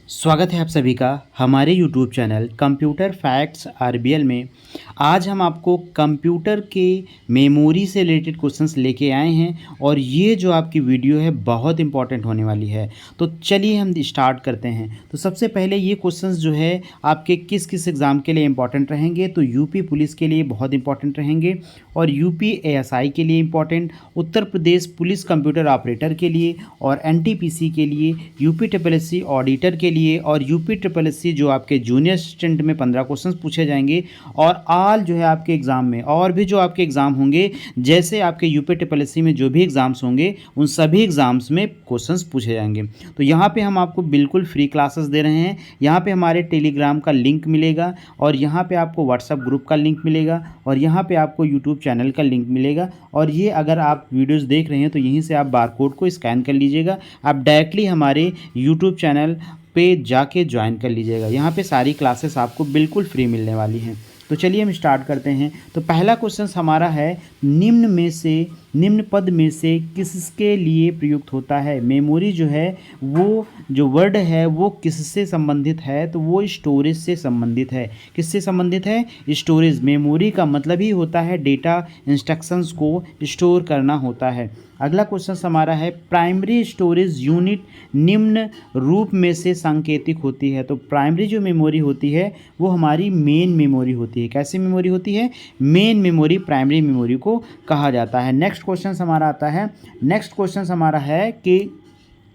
स्वागत है आप सभी का हमारे YouTube channel computer facts RBL में। आज हम आपको कंप्यूटर के मेमोरी से रिलेटेड क्वेश्चंस लेके आए हैं और ये जो आपकी वीडियो है बहुत इंपॉर्टेंट होने वाली है। तो चलिए हम स्टार्ट करते हैं। तो सबसे पहले ये क्वेश्चंस जो है आपके किस किस एग्ज़ाम के लिए इंपॉर्टेंट रहेंगे, तो यूपी पुलिस के लिए बहुत इंपॉर्टेंट रहेंगे और यूपी एएसआई के लिए important, Uttar Pradesh police computer operator के लिए और एनटीपीसी के लिए, यूपी ट्रिपल ऑडिटर के लिए और यूपी ट्रिपल जो आपके जूनियर असिस्टेंट में 15 क्वेश्चंस पूछे जाएंगे और आल जो है आपके एग्ज़ाम में और भी जो आपके एग्ज़ाम होंगे, जैसे आपके यूपी ट्रिपल में जो भी एग्ज़ाम्स होंगे उन सभी एग्ज़ाम्स में क्वेश्चंस पूछे जाएंगे। तो यहाँ पे हम आपको बिल्कुल फ्री क्लासेस दे रहे हैं। यहाँ पे हमारे टेलीग्राम का लिंक मिलेगा और यहाँ पे आपको व्हाट्सएप ग्रुप का लिंक मिलेगा और यहाँ पे आपको यूट्यूब चैनल का लिंक मिलेगा। और ये अगर आप वीडियोस देख रहे हैं तो यहीं से आप बारकोड को स्कैन कर लीजिएगा, आप डायरेक्टली हमारे यूट्यूब चैनल पे जाके ज्वाइन कर लीजिएगा। यहाँ पे सारी क्लासेस आपको बिल्कुल फ्री मिलने वाली हैं। तो चलिए हम स्टार्ट करते हैं। तो पहला क्वेश्चन हमारा है, निम्न पद में से किसके लिए प्रयुक्त होता है। मेमोरी जो है वो जो वर्ड है वो किससे संबंधित है, तो वो स्टोरेज से संबंधित है। किससे संबंधित है? स्टोरेज। मेमोरी का मतलब ही होता है डेटा इंस्ट्रक्शंस को स्टोर करना होता है। अगला क्वेश्चन हमारा है, प्राइमरी स्टोरेज यूनिट निम्न रूप में से सांकेतिक होती है। तो प्राइमरी जो मेमोरी होती है वो हमारी मेन मेमोरी होती है। कैसी मेमोरी होती है? मेन मेमोरी प्राइमरी मेमोरी को कहा जाता है। नेक्स्ट क्वेश्चन हमारा आता है, नेक्स्ट क्वेश्चन हमारा है कि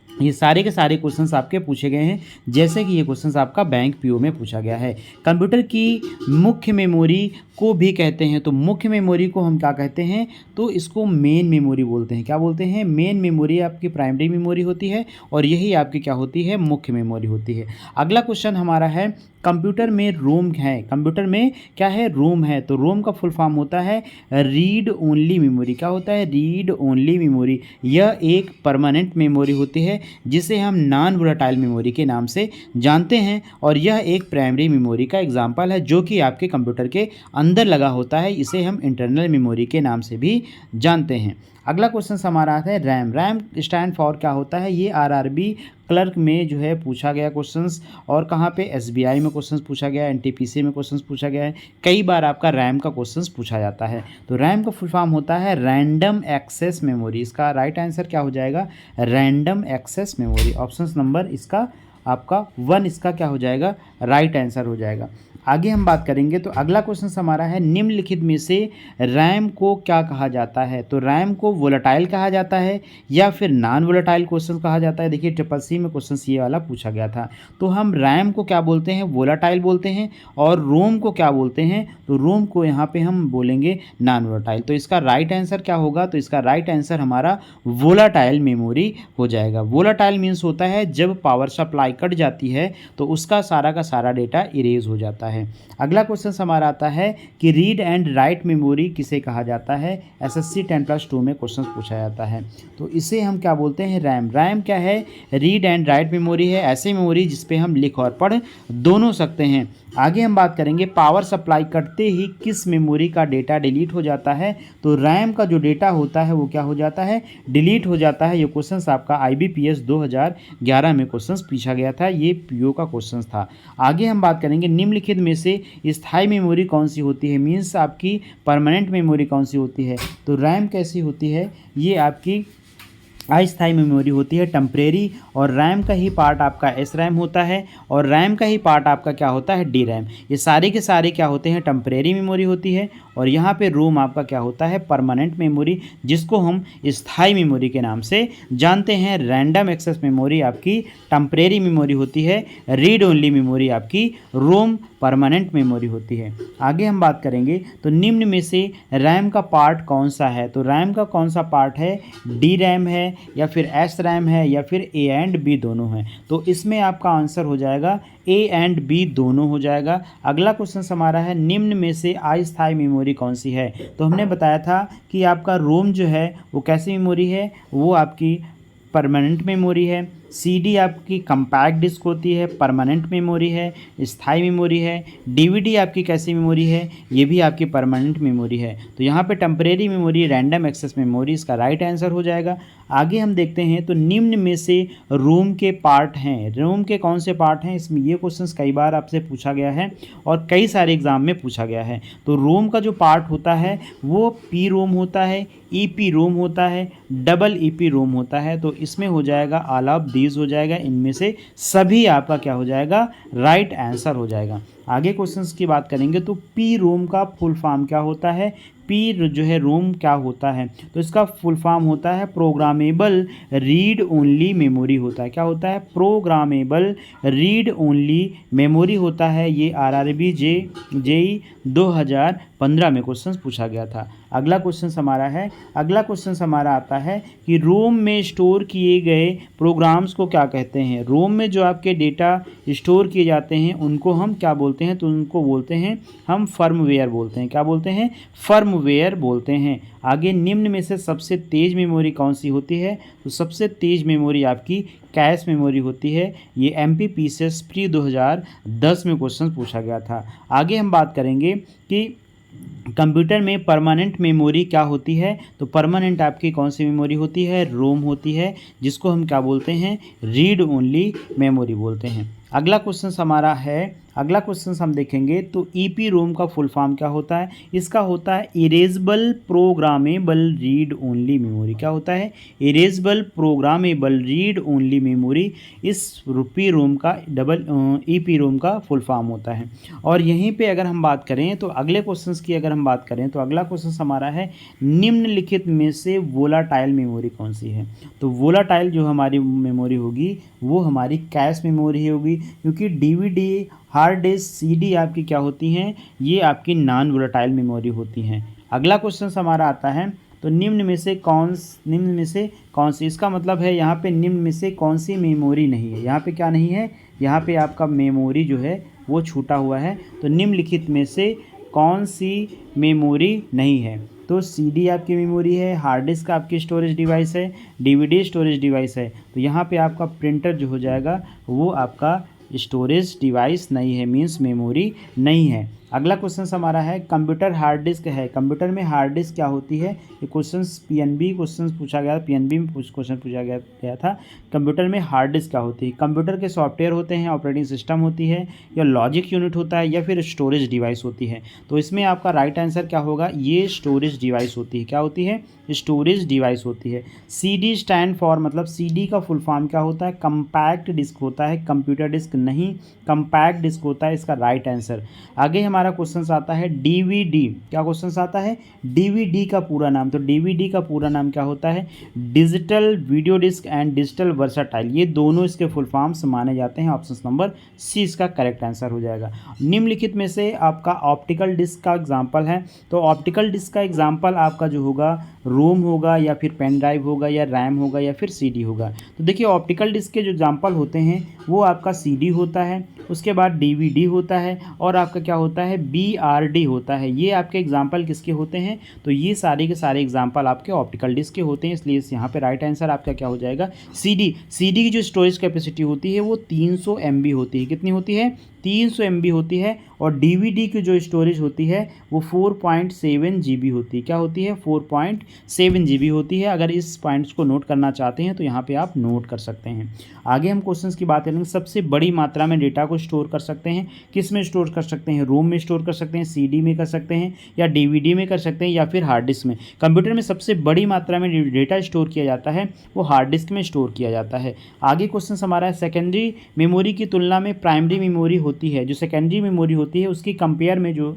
ये सारे के सारे क्वेश्चंस आपके पूछे गए हैं, जैसे कि ये क्वेश्चंस आपका बैंक पीओ में पूछा गया है। कंप्यूटर की मुख्य मेमोरी को भी कहते हैं। तो मुख्य मेमोरी को हम क्या कहते हैं? तो इसको मेन मेमोरी बोलते हैं। क्या बोलते हैं? मेन मेमोरी आपकी प्राइमरी मेमोरी होती है और यही आपकी क्या होती है? मुख्य मेमोरी होती है। अगला क्वेश्चन हमारा है, कंप्यूटर में रोम है। कंप्यूटर में क्या है? रोम है। तो रोम का फुल फॉर्म होता है रीड ओनली मेमोरी। क्या होता है? Read only memory. यह एक परमानेंट मेमोरी होती है जिसे हम नॉन वोलेटाइल मेमोरी के नाम से जानते हैं और यह एक प्राइमरी मेमोरी का एग्जाम्पल है जो कि आपके कंप्यूटर के अंदर लगा होता है। इसे हम इंटरनल मेमोरी के नाम से भी जानते हैं। अगला क्वेश्चन हमारा आता है रैम। रैम स्टैंड फॉर क्या होता है? ये आरआरबी क्लर्क में जो है पूछा गया क्वेश्चंस, और कहाँ पे? एसबीआई में क्वेश्चंस पूछा गया है, एनटीपीसी में क्वेश्चंस पूछा गया है। कई बार आपका रैम का क्वेश्चंस पूछा जाता है। तो रैम का फुल फॉर्म होता है रैंडम एक्सेस मेमोरी। इसका राइट आंसर क्या हो जाएगा? Random access memory. Option number इसका आपका 1 इसका क्या हो जाएगा? राइट आंसर हो जाएगा। आगे हम बात करेंगे। तो अगला क्वेश्चन हमारा है, निम्नलिखित में से रैम को क्या कहा जाता है। तो रैम को वोलेटाइल कहा जाता है या फिर नॉन वोलेटाइल क्वेश्चन कहा जाता है। देखिए ट्रिपल सी में क्वेश्चन ये वाला पूछा गया था। तो हम रैम को क्या बोलते हैं? वोलेटाइल बोलते हैं। और रोम को क्या बोलते हैं? तो रोम को यहाँ पे हम बोलेंगे नॉन वोलेटाइल। तो इसका राइट आंसर क्या होगा? तो इसका राइट आंसर हमारा वोलेटाइल मेमोरी हो जाएगा। वोलेटाइल मीन्स होता है जब पावर सप्लाई कट जाती है तो उसका सारा का सारा डेटा इरेज हो जाता है। अगला क्वेश्चन हमारा आता है कि रीड एंड राइट मेमोरी किसे कहा जाता है। एसएससी 10+2 में क्वेश्चन पूछा जाता है। तो इसे हम क्या बोलते हैं? रैम। रैम क्या है? रीड एंड राइट मेमोरी है, ऐसी मेमोरी जिसपे हम लिख और पढ़ दोनों सकते हैं। आगे हम बात करेंगे, पावर सप्लाई कटते ही किस मेमोरी का डेटा डिलीट हो जाता है। तो रैम का जो डेटा होता है वो क्या हो जाता है? डिलीट हो जाता है। ये क्वेश्चन आपका IBPS 2011 में क्वेश्चन पूछा गया था, ये पीओ का क्वेश्चन था। आगे हम बात करेंगे, निम्नलिखित में से स्थायी मेमोरी कौन सी होती है। मीन्स आपकी परमानेंट मेमोरी कौन सी होती है। तो रैम कैसी होती है? ये आपकी अस्थायी मेमोरी होती है, टेम्परेरी। और रैम का ही पार्ट आपका एस रैम होता है और रैम का ही पार्ट आपका क्या होता है? D RAM. ये सारे के सारे क्या होते हैं? टेम्परेरी मेमोरी होती है। और यहाँ पे रोम आपका क्या होता है? परमानेंट मेमोरी, जिसको हम स्थायी मेमोरी के नाम से जानते हैं। रैंडम एक्सेस मेमोरी आपकी टेम्परेरी मेमोरी होती है। रीड ओनली मेमोरी आपकी रोम परमानेंट मेमोरी होती है। आगे हम बात करेंगे, तो निम्न में से रैम का पार्ट कौन सा है। तो रैम का कौन सा पार्ट है? डी रैम है या फिर एस रैम है या फिर ए एंड बी दोनों हैं। तो इसमें आपका आंसर हो जाएगा ए एंड बी दोनों हो जाएगा। अगला क्वेश्चन हमारा है, निम्न में से अस्थायी मेमोरी कौन सी है। तो हमने बताया था कि आपका रोम जो है वो कैसी मेमोरी है? वो आपकी परमानेंट मेमोरी है। सीडी आपकी कंपैक्ट डिस्क होती है, परमानेंट मेमोरी है, स्थायी मेमोरी है। डीवीडी आपकी कैसी मेमोरी है? ये भी आपकी परमानेंट मेमोरी है। तो यहाँ पे temporary memory, random access memory इसका राइट आंसर हो जाएगा। आगे हम देखते हैं तो निम्न में से रोम के पार्ट हैं, रोम के कौन से पार्ट हैं, इसमें ये क्वेश्चंस कई बार आपसे पूछा गया है और कई सारे एग्जाम में पूछा गया है। तो रोम का जो पार्ट होता है वो पी रोम होता है, ईपी रोम होता है, डबल ईपी रोम होता है। तो इसमें हो जाएगा ऑल ऑफ दीज हो जाएगा, इनमें से सभी आपका क्या हो जाएगा, राइट आंसर हो जाएगा। आगे क्वेश्चंस की बात करेंगे तो पी रोम का फुल फॉर्म क्या होता है, पी जो है रोम क्या होता है, तो इसका फुल फॉर्म होता है प्रोग्रामेबल रीड ओनली मेमोरी होता है। क्या होता है, प्रोग्रामेबल रीड ओनली मेमोरी होता है। ये आरआरबी जेई 2015 में क्वेश्चन पूछा गया था। अगला क्वेश्चन हमारा आता है कि रोम में स्टोर किए गए प्रोग्राम्स को क्या कहते हैं। रोम में जो आपके डेटा स्टोर किए जाते हैं उनको हम क्या बोलते हैं, तो उनको बोलते हैं हम फर्मवेयर बोलते हैं। क्या बोलते हैं, फर्मवेयर बोलते हैं। आगे निम्न में से सबसे तेज़ मेमोरी कौन सी होती है, तो सबसे तेज़ मेमोरी आपकी कैश मेमोरी होती है। ये MPPCS प्री 2010 में क्वेश्चन पूछा गया था। आगे हम बात करेंगे कि कंप्यूटर में परमानेंट मेमोरी क्या होती है, तो परमानेंट आपकी कौन सी मेमोरी होती है, रोम होती है, जिसको हम क्या बोलते हैं, रीड ओनली मेमोरी बोलते हैं। अगला क्वेश्चन हम देखेंगे तो ईपी रोम का फुल फॉर्म क्या होता है, इसका होता है erasable programmable read only memory. क्या होता है, erasable programmable read only memory, इस पी रोम का ईपी रोम का फुल फॉर्म होता है। और यहीं पे अगर हम बात करें तो अगले क्वेश्चंस की अगर हम बात करें तो अगला क्वेश्चन हमारा है निम्नलिखित में से वोलाटाइल मेमोरी कौन सी है। तो वोलाटाइल जो हमारी मेमोरी होगी वो हमारी कैश मेमोरी होगी, क्योंकि डीवीडी, हार्ड डिस्क, सीडी आपकी क्या होती हैं, ये आपकी नॉन वोलाटाइल मेमोरी होती हैं। अगला क्वेश्चन हमारा आता है तो निम्न में से कौन सी, इसका मतलब है यहाँ पे निम्न में से कौन सी मेमोरी नहीं है। यहाँ पे क्या नहीं है, यहाँ पे आपका मेमोरी जो है वो छूटा हुआ है। तो निम्नलिखित में से कौन सी मेमोरी नहीं है, तो सीडी आपकी मेमोरी है, हार्ड डिस्क आपकी स्टोरेज डिवाइस है, डीवीडी स्टोरेज डिवाइस है। तो यहाँ पे आपका प्रिंटर जो हो जाएगा वो आपका स्टोरेज डिवाइस नहीं है, मीन्स मेमोरी नहीं है। अगला क्वेश्चन हमारा है कंप्यूटर हार्ड डिस्क है। कंप्यूटर में हार्ड डिस्क क्या होती है, ये क्वेश्चन पीएनबी क्वेश्चन पूछा गया, पीएनबी में क्वेश्चन पूछा गया था। कंप्यूटर में हार्ड डिस्क क्या होती है, कंप्यूटर के सॉफ्टवेयर होते हैं, ऑपरेटिंग सिस्टम होती है, या लॉजिक यूनिट होता है, या फिर स्टोरेज डिवाइस होती है। तो इसमें आपका राइट आंसर क्या होगा, ये स्टोरेज डिवाइस होती है। क्या होती है, स्टोरेज डिवाइस होती है। CD स्टैंड फॉर, मतलब CD का फुल फॉर्म क्या होता है, कंपैक्ट डिस्क होता है, कंप्यूटर डिस्क नहीं, कंपैक्ट डिस्क होता है इसका राइट आंसर। आगे हमारा क्वेश्चन आता है DVD। क्या क्वेश्चन आता है, DVD का पूरा नाम, तो DVD का पूरा नाम क्या होता है, digital video disc and digital versatile, ये दोनों इसके फुल फॉर्म्स माने जाते हैं। ऑप्शन नंबर सी इसका करेक्ट आंसर हो जाएगा। निम्नलिखित में से आपका ऑप्टिकल डिस्क का एग्जाम्पल है, तो ऑप्टिकल डिस्क का एग्जाम्पल आपका जो होगा रोम होगा, या फिर पेन ड्राइव होगा, या रैम होगा, या फिर CD होगा। तो देखिए ऑप्टिकल डिस्क के जो एग्जाम्पल होते हैं वो आपका CD होता है, उसके बाद DVD होता है, और आपका क्या होता है, BRD होता है। ये आपके एग्जाम्पल किसके होते हैं, तो ये सारे के सारे एग्जाम्पल आपके ऑप्टिकल डिस्क के होते हैं, इसलिए यहाँ पे राइट आंसर आपका क्या हो जाएगा, CD की जो स्टोरेज कैपेसिटी होती है वो 300 MB होती है। कितनी होती है, 300 MB होती है। और DVD की जो स्टोरेज होती है वो 4.7 GB होती है। क्या होती है, 4.7 GB होती है। अगर इस पॉइंट्स को नोट करना चाहते हैं तो यहाँ पे आप नोट कर सकते हैं। आगे हम क्वेश्चंस की बात करेंगे, सबसे बड़ी मात्रा में डेटा को स्टोर कर सकते हैं, किस में स्टोर कर सकते हैं, रोम में स्टोर कर सकते हैं, CD में कर सकते हैं, या DVD में कर सकते हैं, या फिर हार्ड डिस्क में। कंप्यूटर में सबसे बड़ी मात्रा में डेटा स्टोर किया जाता है वो हार्ड डिस्क में स्टोर किया जाता है। आगे क्वेश्चन हमारा है सेकेंडरी मेमोरी की तुलना में प्राइमरी मेमोरी होती है। जो सेकेंडरी मेमोरी होती है उसकी कंपेयर में जो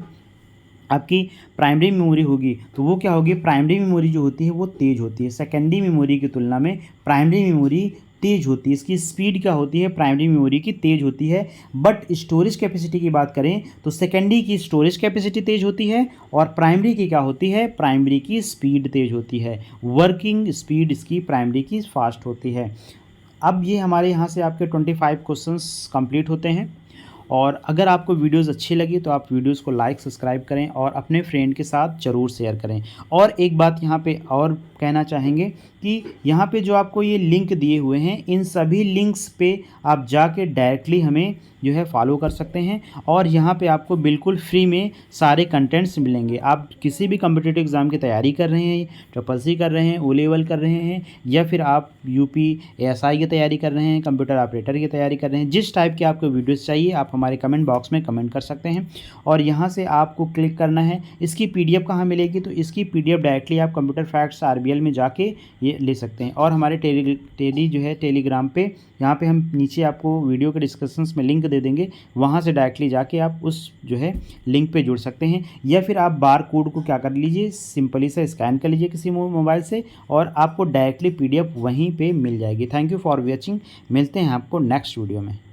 आपकी प्राइमरी मेमोरी होगी तो वो क्या होगी, प्राइमरी मेमोरी जो होती है वो तेज़ होती है। सेकेंडरी मेमोरी की तुलना में प्राइमरी मेमोरी तेज़ होती है, इसकी स्पीड क्या होती है, प्राइमरी मेमोरी की तेज़ होती है। बट स्टोरेज कैपेसिटी की बात करें तो सेकेंडरी की स्टोरेज कैपेसिटी तेज़ होती है, और प्राइमरी की क्या होती है, प्राइमरी की स्पीड तेज़ होती है। वर्किंग स्पीड इसकी प्राइमरी की फास्ट होती है। अब ये हमारे यहाँ से आपके 25 क्वेश्चंस कंप्लीट होते हैं। और अगर आपको वीडियोस अच्छी लगी तो आप वीडियोस को लाइक सब्सक्राइब करें और अपने फ्रेंड के साथ ज़रूर शेयर करें। और एक बात यहाँ पे और कहना चाहेंगे कि यहाँ पे जो आपको ये लिंक दिए हुए हैं इन सभी लिंक्स पे आप जाके डायरेक्टली हमें जो है फॉलो कर सकते हैं। और यहाँ पे आपको बिल्कुल फ्री में सारे कंटेंट्स मिलेंगे। आप किसी भी कॉम्पिटिटिव एग्ज़ाम की तैयारी कर रहे हैं, ट्रिपल सी कर रहे हैं, ओ लेवल कर रहे हैं, या फिर आप यूपी एएसआई की तैयारी कर रहे हैं, कंप्यूटर ऑपरेटर की तैयारी कर रहे हैं, जिस टाइप के आपको वीडियोस चाहिए आप हमारे कमेंट बॉक्स में कमेंट कर सकते हैं। और यहाँ से आपको क्लिक करना है। इसकी पीडीएफ कहाँ मिलेगी, तो इसकी पीडीएफ डायरेक्टली आप कंप्यूटर फैक्ट्स आरबीएल में जाके ये ले सकते हैं। और हमारे टेली जो है टेलीग्राम पे, यहाँ पे हम नीचे आपको वीडियो के डिस्क्रिप्शंस में लिंक दे देंगे, वहाँ से डायरेक्टली जाके आप उस जो है लिंक पे जुड़ सकते हैं। या फिर आप बार कोड को क्या कर लीजिए, सिंपली से स्कैन कर लीजिए किसी मोबाइल से और आपको डायरेक्टली पीडीएफ वहीं पे मिल जाएगी। Thank you for watching. मिलते हैं आपको नेक्स्ट वीडियो में।